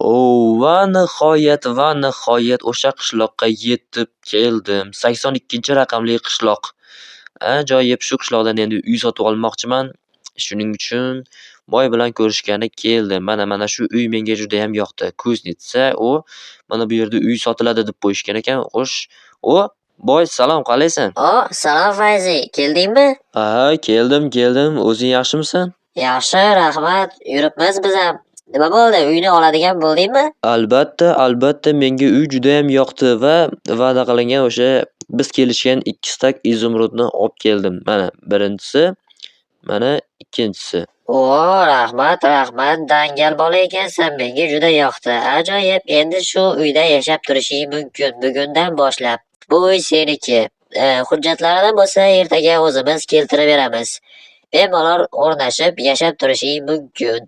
Va nihoyat o'sha qishloqqa yetib keldim. 82-raqamli qishloq. Ajoyib, shu qishloqdan endi uy sotib olmoqchiman. Shuning uchun boy bilan ko'rishgani keldim. Mana shu uy menga judayam yoqdi. Kuznetsa u mana bu yerda uy sotiladi deb qo'yishgan ekan. Xo'sh, boy salom, qalaysan? Salom Fayzi, keldingmi? Ha, keldim. O'zing yaxshimisan? Yaxshi, rahmat. Yuribmiz biz ham. Nima bo'ldi? Uyni oladigan bo'ldingmi? Albatta, menga uy judayam yoqdi va va'da qilingan o'sha biz kelishgan 2 stak izumrudni olib keldim. Mana birinchisi, mana ikkinchisi. Rahmat. Dangal bola ekansan. Menga juda yoqdi. Ajoyib. Endi shu uyda yashab turishing mumkin. Bugundan boshlab. Bu uy seniki. Hujjatlarida bo'lsa ertaga o'zimiz keltirib beramiz. Bemalol o'rnashib yashab turishing mumkin.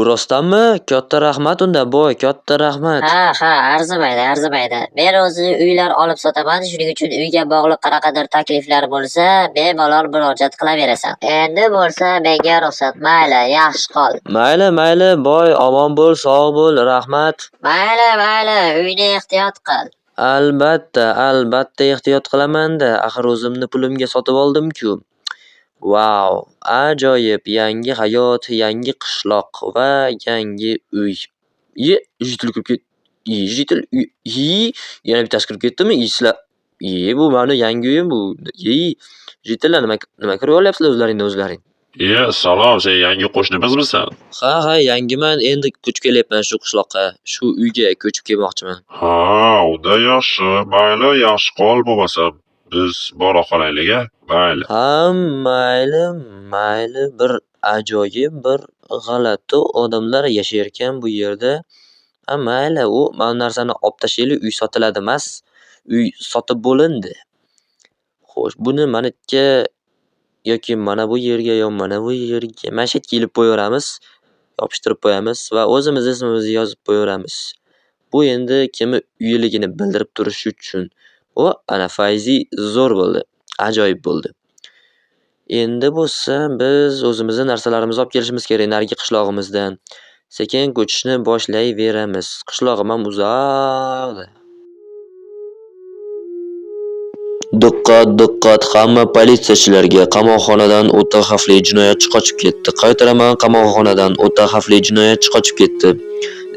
Rostdanmi? Katta rahmat unda boy, katta rahmat. Ha, arzimaydi. Men o'zi uylar olib sotaman, shuning uchun uyga bog'liq qanaqadir takliflar bo'lsa, bemalol murojaat qilaverasan. Endi bo'lsa menga ruxsat, mayli, yaxshi qol. Mayli, boy, omon bo'l, sog' bo'l, rahmat. Mayli, uyni ehtiyot qil. Albatta ehtiyot qilaman-da, axir o'zimni pulimga sotib oldim-ku. Vau, ajoyib, yangi hayot, yangi qishloq va yangi uy. Jitil kirib ketdi. Yana bittasi kirib ketdimi? Bu mani yangi uyim bu. Jitillar nima kirib olyapsizlar o'zlaring? Salom, sen yangi qo'shnimizmisan? Ha, yangiman, endi ko'chib kelyapman shu qishloqqa, shu uyga ko'chib kelmoqchiman. Ha, unda yaxshi. Mayli, yaxshi qol bo'lmasam. Biz bora qolaylik-a? Mayli. Ha, mayli, bir ajoyib, bir g'alati odamlar yashayotgan bu yerda. Ha, mayli, mana narsani olib tashlaylik, uy sotiladi emas. Uy sotib bo'lindi. Xo'sh, buni meniki yoki mana bu yerga mana bu yerga mana shu yerga ilib qo'yaveramiz, yopishtirib qo'yamiz va o'zimiz ismimizni yozib qo'yaveramiz. Bu endi kimni uyligini bildirib turish uchun. Ana Fayzi zo'r bo'ldi. Ajoyib bo'ldi. Endi bo'lsa biz o'zimizning narsalarimizni olib kelishimiz kerak narigi qishlog'imizdan. Sekin ko'chishni boshlayveramiz. Qishlog'im ham uzoqda. Diqqat, hamma politsiyachilarga, qamoqxonadan o'ta xavfli jinoyatchi qochib ketdi. Qaytaraman, qamoqxonadan o'ta xavfli jinoyatchi qochib ketdi.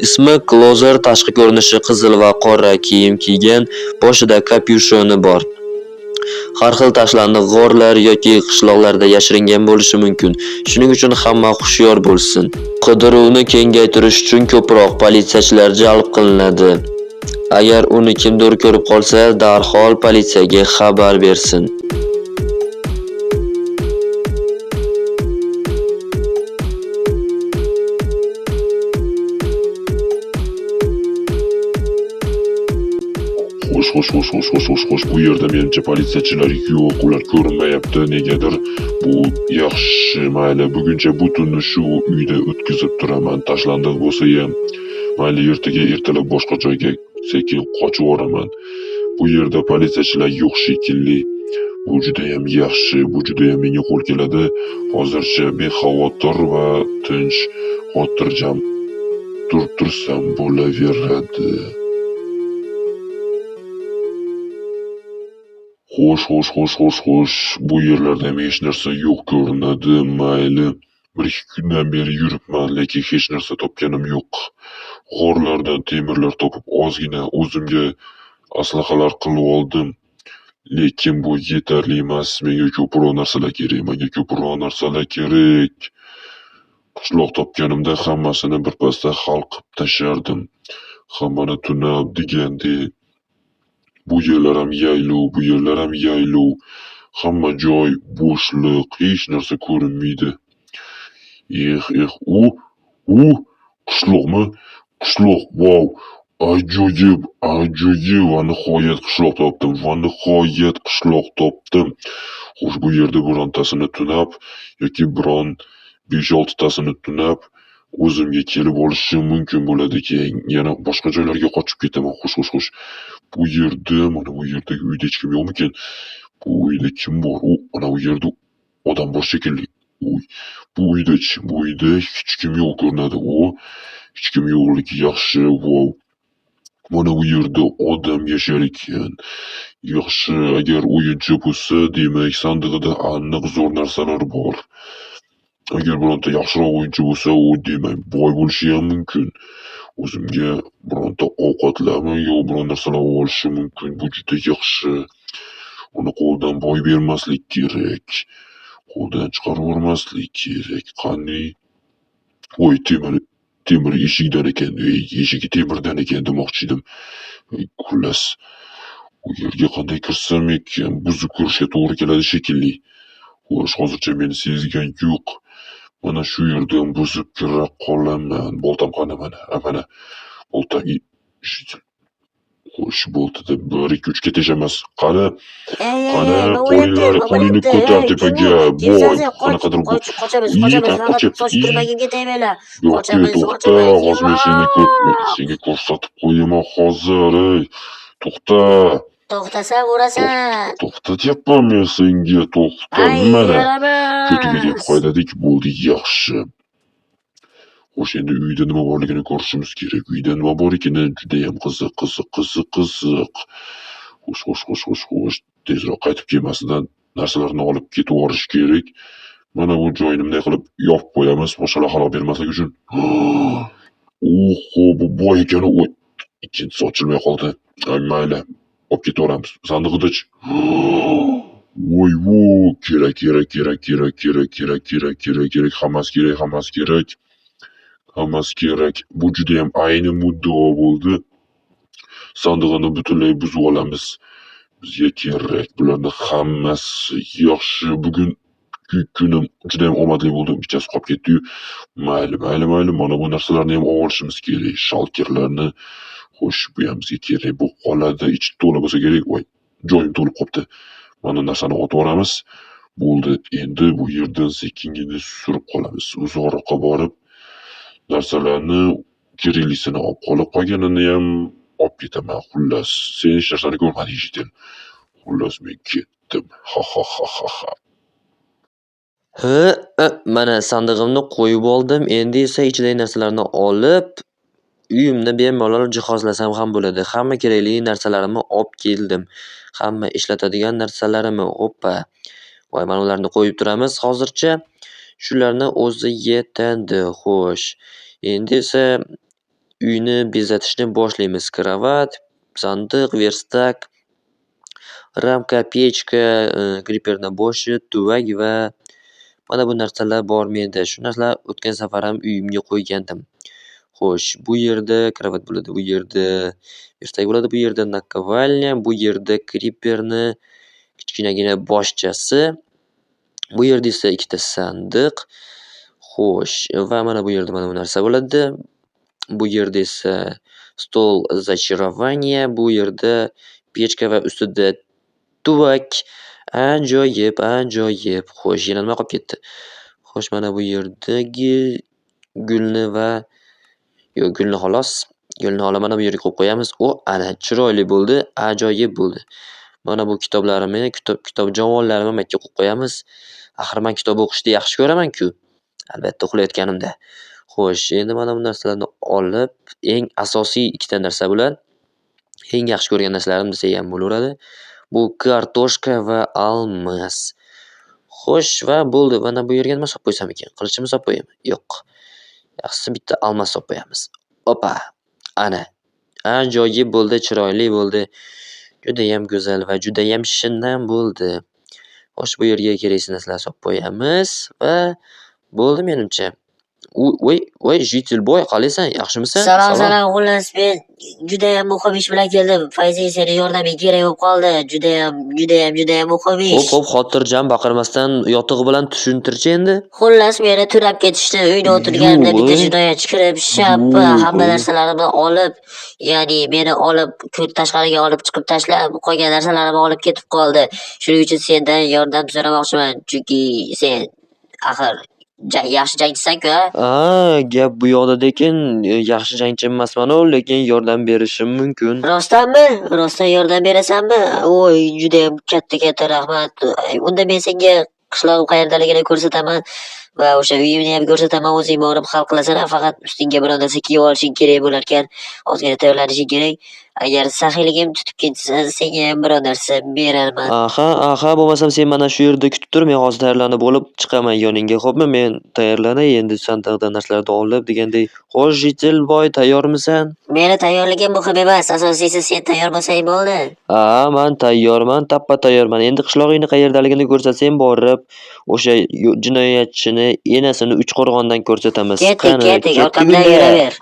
Ismi Klozer, tashqi ko'rinishi qizil va qora kiyim kiygan, boshida kapyushoni bor. Har xil tashlandiq g'orlar yoki qishloqlarda yashiringan bo'lishi mumkin. Shuning uchun hamma hushyor bo'lsin. Qidiruvni kengaytirish uchun ko'proq politsiyachilar jalb qilinadi. Agar uni kimdir ko'rib qolsa, darhol politsiyaga xabar bersin. Xo'sh, bu yerda menimcha politsiyachilar yo'q, ular ko'rinmayapti, negadir. Bu yaxshi, mayli, buguncha bu tunni shu uyda o'tkazib turaman. Tashlandiq bo'lsa ham, mayli, ertalab boshqa joyga sekin qochib o'raman. Bu yerda politsiyachilar yo'q shekilli. Bu juda ham yaxshi, bu juda ham menga qo'l keladi. Hozircha bexavotir va tinch, xotirjam tursam bo'laveradi. Xo'sh, bu yerlarda ham hech narsa yo'q ko'rinadi. Mayli, 1-2 kundan beri yuribman, lekin hech narsa topganim yo'q. G'orlardan temirlar topib ozgina o'zimga aslahalar qilib oldim. Lekin bu yetarli emas. Menga ko'proq narsalar kerak. Qishloq topganimda hammasini birpasda hal qilib tashardim. Hammani tunab degandek. Bu yerlar ham yaylov, hamma joy bo'shliq, hech narsa ko'rinmaydi. Qishloqmi? Qishloq, vau, ajoyib, va nihoyat qishloq topdim. Xo'sh, bu yerda birontasini tunab yoki biron 5-6 tasini tunab o'zimga kelib olishim mumkin bo'ladi, keyin yana boshqa joylarga qochib ketaman. Xo'sh. Bu yerda, mana bu yerdagi uyda hech kim yo'qmikan? Bu uyda kim bor? Ana bu yerda odam bor shekilli. Bu uyda hech kim yo'q ko'rinadi. hech kim yo'qligi yaxshi. Vau. Mana bu yerda odam yashar ekan. Yaxshi, agar o'yinchi bo'lsa, demak sandig'ida aniq zo'r narsalar bor. Agar bironta yaxshiroq o'yinchi bo'lsa, u demak boy bo'lishi ham mumkin. O'zimga bironta ovqatlarmi yo biron narsalar olishi mumkin. Bu juda yaxshi. Uni qo'ldan boy bermaslik kerak. Qo'ldan chiqarib yubormaslik kerak. Qani? Voy, temir eshikdan ekan. Eshigi temirdan ekan demoqchi edim. Xullas, u yerga qanday kirsam ekan, buzib ko'rishga to'g'ri keladi shekilli. Xo'sh, hozircha meni sezgan yo'q. Mana shu yerdan buzib kira qolaman. Boltam qani mana? Mana boltam. Xo'sh, boltada 1-2-3 ga teshamas. Qani? Qani, qo'lingni ko'tar tepaga. Voy, qanaqadir bu. Qochamiz, faqat soch turmagiga tegmanglar. To'xta, hozir men senga ko'rsatib qo'yaman hozir. To'xta. To'xtasam urasan. To'xta deyapman men senga, to'xta. Mana. Ko'tiga deb qo'ydik, bo'ldi, yaxshi. Xo'sh, endi uyda nima borligini ko'rishimiz kerak. Uyda nima bor ekan? Judayam qiziq. Xo'sh. Tezroq qaytib kelmasidan narsalarni olib ketib yuborish kerak. Mana bu joyni bunday qilib yopib qo'yamiz, boshqalar xarob bermaslik uchun. Oho, bu boy ekan, u. Ikkinchisi ochilmay qoldi. Mayli, olib ketaveramiz. Sandig'ida-chi? Voy, kerak. Hammasi kerak. Bu juda ham ayni muddao bo'ldi. Sandig'ini butunlay buzib olamiz. Bizga kerak bularni hammasi. Yaxshi, bugun kunim juda ham omadli bo'ldi. Bichasi qolib ketdi-yu. Mayli. Mana bu narsalarni ham olishimiz kerak. Shalkirlarni. Xo'sh, bu ham bizga kerak. Bu qoladi. Ichi to'la bo'lsa kerak. Voy, joyim to'lib qolibdi. Mana narsani otib olamiz. Bo'ldi. Endi bu yerdan sekingina surib qolamiz. Uzoqroqqa borib narsalarni keraklisini olib qolganini ham olib ketaman. Xullas, sen hech narsani ko'rmading shekilli. Xullas, men ketdim. Mana sandig'imni qo'yib oldim. Endi esa ichidagi narsalarni olib, uyimni bemalol jihozlasam ham bo'ladi. Hamma kerakli narsalarimni olib keldim. Hamma ishlatadigan narsalarimni. Hoppa. Voy, mana ularni qo'yib turamiz hozircha. Shularni o'zi yetadi. Xo'sh. Endi esa uyni bezatishni boshlaymiz. Kravat, sandiq, verstak, ramka, pechka, griperning boshi, tuvak va mana bu narsalar bor menda. Shu narsalar o'tgan safar ham uyimga qo'ygandim. Xo'sh, bu yerda kravat bo'ladi, bu yerda verstak bo'ladi, bu yerda nakovalniya, bu yerda griperni kichkinagina boshchasi, bu yerda esa ikkita sandiq. Xo'sh, va mana bu yerda mana bu narsa bo'ladi. Bu yerda esa stol zachарования, bu yerda pechka va ustida tuvak. Ajoyib. Xo'sh, yana nima qolib ketdi? Xo'sh, mana bu yerdagi gulni va gulni xolos. Gulni mana bu yerga qo'yib qo'yamiz. Ana chiroyli bo'ldi, ajoyib bo'ldi. Mana bu kitoblarimni, kitob javonlarimni mana yerga qo'yib qo'yamiz. Axir men kitob o'qishni yaxshi ko'raman-ku. Albatta, uxlayotganimda. Xo'sh, endi mana bu narsalarni olib, eng asosiy ikkita narsa bo'ladi. Eng yaxshi ko'rgan narsalarim desa ham bo'laveradi. Bu kartoshka va almas. Xo'sh, va bo'ldi. Mana bu yerga nima solib qo'ysam ekan? Qilichimni solib qo'yaymi? Yo'q. Yaxshisi bitta almas solib qo'yamiz. Opa. Ana. Ajoyib bo'ldi, chiroyli bo'ldi. Juda ham go'zal va juda ham shinam bo'ldi. Xo'sh, bu yerga kerakli narsalarni solib qo'yamiz va bo'ldi menimcha. Voy, Jitilboy, qalaysan? Yaxshimisan? Salom. Xullas, men juda ham muhim ish bilan keldim. Fayzi, seni yordaming kerak bo'lib qoldi. Juda ham muhim ish. Xo'p, xotirjam baqirmasdan yotig'i bilan tushuntirchi endi. Xullas, meni turab ketishdi. Uyda o'tirganimda bitta jinoyatchi kirib, hamma narsalarimni olib, ya'ni meni olib, tashqariga olib chiqib tashlab, qolgan narsalarimni olib ketib qoldi. Shuning uchun sendan yordam so'ramoqchiman, chunki sen axir yaxshi jangchisan-ku. Gap bu yoqda lekin yaxshi jangchi emasman-ku, lekin yordam berishim mumkin. Rostdanmi? Rostdan yordam berasanmi? Voy, juda ham katta rahmat. Unda men senga qishlog'im qayerdaligini ko'rsataman. va o'sha uyimni ham ko'rsataman, o'zing borib hal qilasan, faqat ustingga biror narsa kiyib olishing kerak bo'larkan, ozgina tayyorlanishing kerak. Agar saxiyligim tutib ketsa, senga ham biror narsa berarman. Aha, bo'lmasam sen mana shu yerda kutib tur, men hozir tayyorlanib bo'lib chiqaman yoningga, xo'pmi? Men tayyorlanay endi sandiqdan narsalarni olib degandek. Xo'sh, Jitilboy, tayyormisan? Meni tayyorligim muhim emas, asosiysi sen tayyor bo'lsang bo'ldi. Men tayyorman, tappa tayyorman. Endi qishlog'ingni qayerdaligini ko'rsatsang borib, o'sha jinoyatchini enasini Uchqo'rg'ondan ko'rsatamiz. Ketdik, orqamdan yuraver.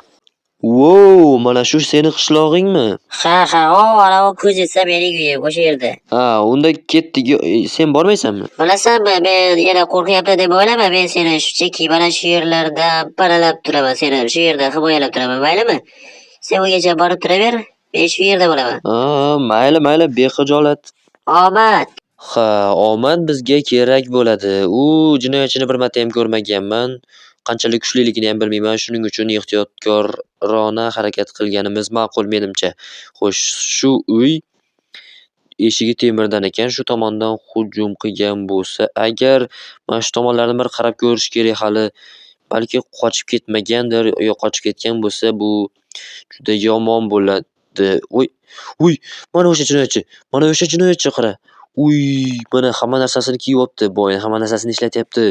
Wow, mana shu seni qishlog'ingmi? Ha, ana u ko'zitsa mening uyim o'sha yerda. Unda ketdik. Sen bormaysanmi? Bilasanmi, men yana qo'rqyapti deb o'ylama, men seni shunchaki mana shu yerlarda paralab turaman, seni shu yerda himoyalab turaman, maylimi? Sen ungacha borib turaver, men shu yerda bo'laman. Mayli, bexijolat. Omad. Omad bizga kerak bo'ladi. U jinoyatchini bir marta ham ko'rmaganman. Qanchalik kuchliligini ham bilmayman. Shuning uchun ehtiyotkorona harakat qilganimiz ma'qul menimcha. Xo'sh, shu uy eshigi temirdan ekan, shu tomondan hujum qilgan bo'lsa, agar mana shu tomonlarni bir qarab ko'rish kerak hali. Balki qochib ketmagandir yo qochib ketgan bo'lsa, bu juda yomon bo'ladi. Uy, mana o'sha jinoyatchi qara. Mana hamma narsasini kiyyapti, boy hamma narsasini ishlatyapti.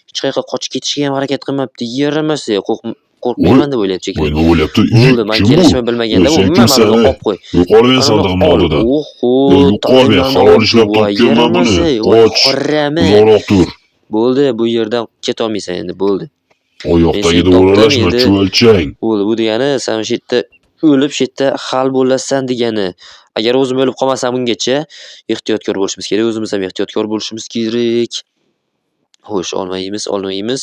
Hech qayerga qochib ketishga ham harakat qilmabdi. Yaramasa, qo'rqmayman deb o'ylayapti shekilli. Nima o'ylayapti? Bo'ldi, men kelishimni bilmaganda Sen umuman kimsan, mana olib qo'y. Yo'qolgan sandiqni oldida. Yo'qolgan, halol ishlab topganman buni. Qoch, uzoqroq tur. Bo'ldi, bu yerdan ketolmaysan endi, bo'ldi. Oyoqdagida o'ralashma, chuvalchang. Bo'ldi, bu degani sen shu yerda o'lib, shu yerda hal bo'lasan degani. Agar o'zim o'lib qolmasam bungacha ehtiyotkor bo'lishimiz kerak, o'zimiz ham ehtiyotkor bo'lishimiz kerak. Xo'sh, olmaymiz.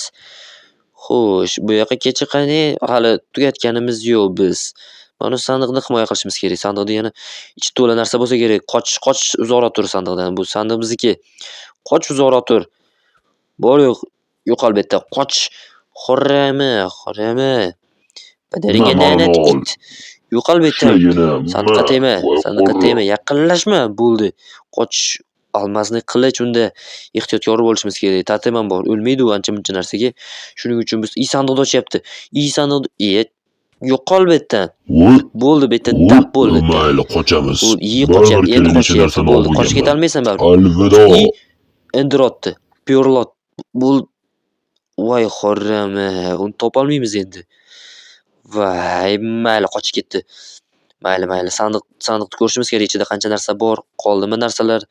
Xo'sh, bu yoqqa kecha qani, hali tugatganimiz yo'q biz. Mana sandiqni himoya qilishimiz kerak. Sandiqda yana ichi to'la narsa bo'lsa kerak. Qoch uzoqroq tur sandiqdan. Bu sandiq bizniki. Qoch uzoqroq tur. Bor yo'qol bu yerda. Qoch. Xorrami. Padaringga la'nat it. Yo'qol bu yerdan. Sandiqqa tegma, yaqinlashma, bo'ldi. Qoch, almasni qilich, unda ehtiyotkor bo'lishimiz kerak. Tatiman bor, o'lmaydi u ancha-muncha narsaga. Shuning uchun biz sandiqni ochyapti. Yo'qol bu yerdan. Bo'ldi, bu yerdan tap bo'ldi. Mayli, qochamiz. Qochyapti, endi qochyapti, bo'ldi. Qochib keta olmaysan baribir. Alvido. Endirotdi. Piyorlot. Voy xorrami, uni topolmaymiz endi. Voy, mayli, qochib ketdi. Mayli, sandiqni ko'rishimiz kerak, ichida qancha narsa bor, qoldimi narsalar,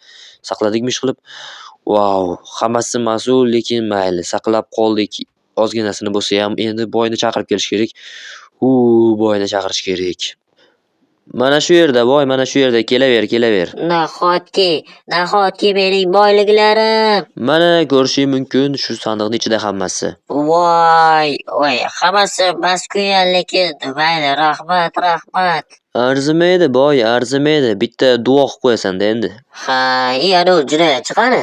saqladikmi ish qilib. Wow, hammasi mas'ul, lekin mayli, saqlab qoldik. Ozginasini bo'lsa ham endi boyni chaqirib kelish kerak. Boyni chaqirish kerak. Mana shu yerda, boy, mana shu yerda, kelaver. Nahotki mening boyliklarim. Mana ko'rishing mumkin shu sandiqning ichida hammasi. Voy, hammasi maskuyan, lekin mayli, rahmat. Arzimaydi, boy, arzimaydi. Bitta duo qilib qo'yasan-da endi. Ana u jinoyatchi qani?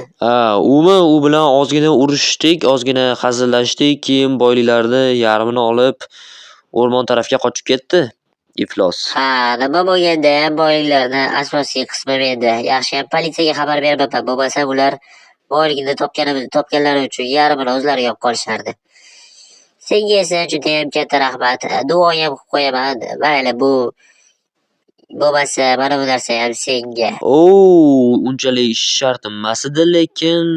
U bilan ozgina urushdik, ozgina hazillashdik, keyin boyliklarni yarmini olib o'rmon tarafga qochib ketdi. Iflos. Nima bo'lganda ham boyliklarni asosiy qismi menda. Yaxshiyam politsiyaga xabar bermabman, bo'lmasa ular boyligini topganlari uchun yarmini o'zlari olib qolishardi. Senga esa juda ham katta rahmat. Duo ham qilib qo'yaman. Mayli, bu bo'lmasa mana bu narsa ham senga. Unchalik shart emas edi, lekin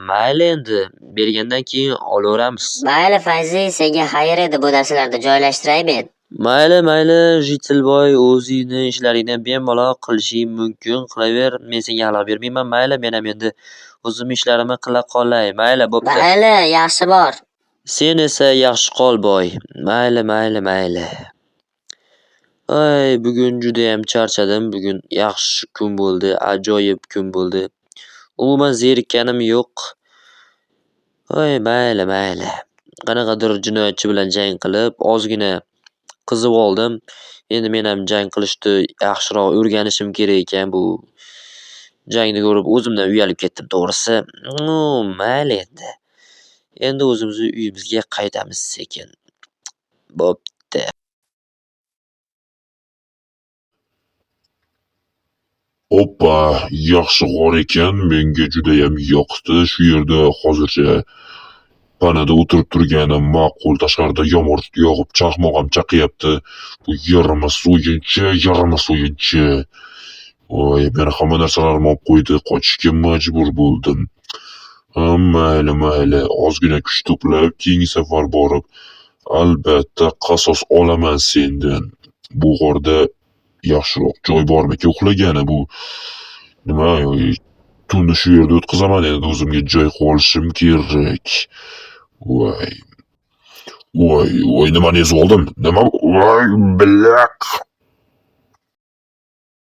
mayli endi. Bergandan keyin olaveramiz. Mayli, Fayzi, senga xayr edi, bu narsalarni joylashtiraymen. Mayli, Jitilboy, o'zingni ishlaringni bemalol qilishing mumkin, qilaver. Men senga xalaqit bermayman. Mayli, men ham endi o'zim ishlarimni qila qolay. Mayli, bo'pti. Mayli, yaxshi bor. Sen esa yaxshi qol, boy. Mayli. Bugun juda ham charchadim. Bugun yaxshi kun bo'ldi, ajoyib kun bo'ldi. Umuman zerikkanim yo'q. Mayli. Qanaqadir jinoyatchi bilan jang qilib, ozgina qizib oldim. Endi men ham jang qilishni yaxshiroq o'rganishim kerak ekan. Bu jangni ko'rib o'zimdan uyalib ketdim, to'g'risi. Mayli endi. Endi o'zimizni uyimizga qaytamiz sekin. Bo'pti. Oppa, yaxshi g'or ekan, menga juda ham yoqdi. Shu yerda hozircha panada o'tirib turganim ma'qul. Tashqarida yomg'ir yog'ib, chaqmoq ham chaqyapti. Bu yaramas o'yinchi. Voy, meni hamma narsalarimni olib qo'ydi. Qochishga majbur bo'ldim. Mayli. Ozgina kuch to'plab, keyingi safar borib, albatta qasos olaman sendan. Bu g'orda yaxshiroq joy bormikan uxlagani? Bu nima? Tunni shu yerda o'tkazaman endi, o'zimga joy qilib olishim kerak. Voy, nimani ezib oldim? Nima? Voy, biliq.